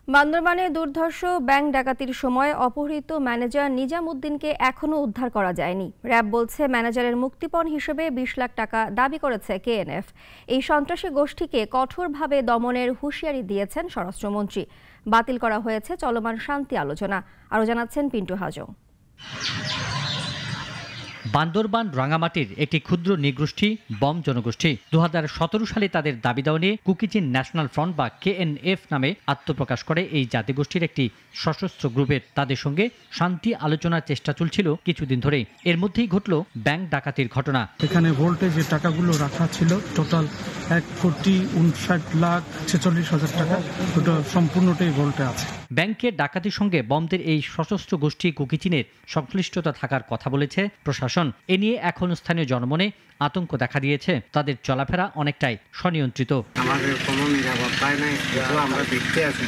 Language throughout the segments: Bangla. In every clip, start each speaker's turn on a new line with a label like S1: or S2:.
S1: বান্দরবানে দুর্ধর্ষ ব্যাংক ডাকাতির সময় অপহৃত ম্যানেজার নিজামুদ্দিনকে এখনও উদ্ধার করা যায়নি। র্যাব বলছে ম্যানেজারের মুক্তিপণ হিসেবে 20 লাখ টাকা দাবি করেছে কেএনএফ। এই সন্ত্রাসী গোষ্ঠীকে কঠোরভাবে দমনের হুঁশিয়ারি দিয়েছেন স্বরাষ্ট্রমন্ত্রী। বাতিল করা হয়েছে চলমান শান্তি আলোচনা। আরও জানাচ্ছেন পিন্টু হাজং।
S2: বান্দরবান রাঙামাটির একটি ক্ষুদ্র নৃগোষ্ঠী বম জনগোষ্ঠী 2017 সালে তাদের দাবি দেওয়া নিয়ে কুকিচিন ন্যাশনাল ফ্রন্ট বা কেএনএফ নামে আত্মপ্রকাশ করে এই জাতিগোষ্ঠীর একটি সশস্ত্র গ্রুপের। তাদের সঙ্গে শান্তি আলোচনার চেষ্টা চলছিল কিছুদিন ধরেই। এর মধ্যেই ঘটল ব্যাংক ডাকাতির ঘটনা।
S3: এখানে ভোল্টে যে টাকাগুলো রাখা ছিল টোটাল 1,59,46,000 টাকা, ওটা সম্পূর্ণটাই ভোল্টে আছে।
S2: ব্যাংকের ডাকাতির সঙ্গে বমদের এই সশস্ত্র গোষ্ঠী কুকিচিনের সংশ্লিষ্টতা থাকার কথা বলেছে প্রশাসন। এ নিয়ে এখন স্থানীয় জনমনে আতঙ্ক দেখা দিয়েছে। তাদের চলাফেরা অনেকটাই স্বনিয়ন্ত্রিত।
S4: আমাদের কোনো নিরাপত্তাই নাই, আমরা দেখতে আছি,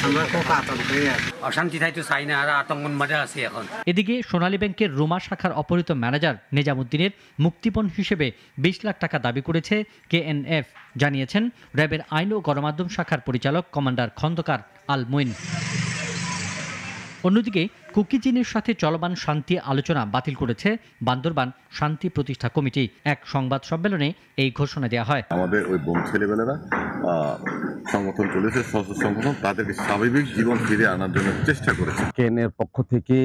S4: আমরা খুব আতঙ্কে আছি। অশান্তি চাইতে চাই না, আর আতঙ্কের মধ্যে আছি এখন।
S2: এদিকে সোনালী ব্যাংকের রুমা শাখার অপহৃত ম্যানেজার নিজামুদ্দিনের মুক্তিপণ হিসেবে 20 লাখ টাকা দাবি করেছে কেএনএফ, জানিয়েছেন র্যাবের আইন ও গণমাধ্যম শাখার পরিচালক কমান্ডার খন্দকার আল মঈন। অন্যদিকে কুকিচিনের সাথে চলমান শান্তি আলোচনা বাতিল করেছে বান্দরবান শান্তি প্রতিষ্ঠা কমিটি। এক সংবাদ সম্মেলনে এই ঘোষণা দেওয়া হয়।
S5: আমাদের ওই বোন ছেলেবেলারা সংগঠন চলেছে, সশস্ত্র সংগঠন, তাদেরকে স্বাভাবিক জীবন ফিরে আনার জন্য চেষ্টা করেছে।
S6: কেনের পক্ষ থেকে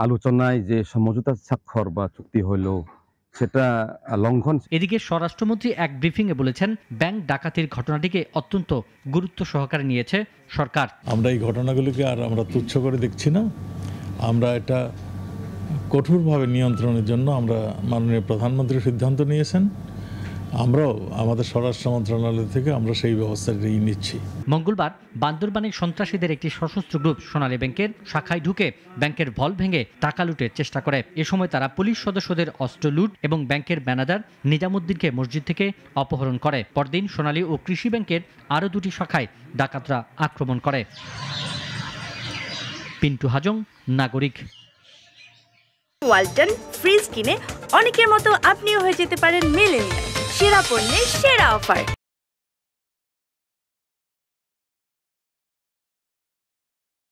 S6: আলোচনায় যে সমঝোতা স্বাক্ষর বা চুক্তি হলো সেটা লঙ্ঘন।
S2: এদিকে স্বরাষ্ট্রমন্ত্রী এক ব্রিফিংয়ে বলেছেন ব্যাংক ডাকাতির ঘটনাটিকে অত্যন্ত গুরুত্ব সহকারে নিয়েছে সরকার।
S7: আমরা এই ঘটনাগুলিকে আর আমরা তুচ্ছ করে দেখছি না। আমরা এটা কঠোরভাবে নিয়ন্ত্রণের জন্য আমরা মাননীয় প্রধানমন্ত্রী সিদ্ধান্ত নিয়েছেন। আমরাও আমাদের স্বরাষ্ট্র মন্ত্রণালয় থেকে আমরা সেই ব্যবস্থাটি নিচ্ছি।
S2: মঙ্গলবার বান্দরবানের সন্ত্রাসীদের একটি সশস্ত্র গ্রুপ সোনালী ব্যাংকের শাখায় ঢুকে ব্যাংকের ভল ভেঙে টাকা লুটের চেষ্টা করে। এ সময় তারা পুলিশ সদস্যদের অস্ত্র লুট এবং ব্যাংকের ম্যানেজার নিজামুদ্দিনকে মসজিদ থেকে অপহরণ করে। পরদিন সোনালী ও কৃষি ব্যাংকের আরও দুটি শাখায় ডাকাতরা আক্রমণ করে। পিন্টু হাজং, নাগরিক।
S8: ওয়ালটন ফ্রিজ কিনে অনেকের মতো আপনিও হয়ে যেতে পারেন মিলেনিয়াল। সেরা পণ্যের সেরা অফার।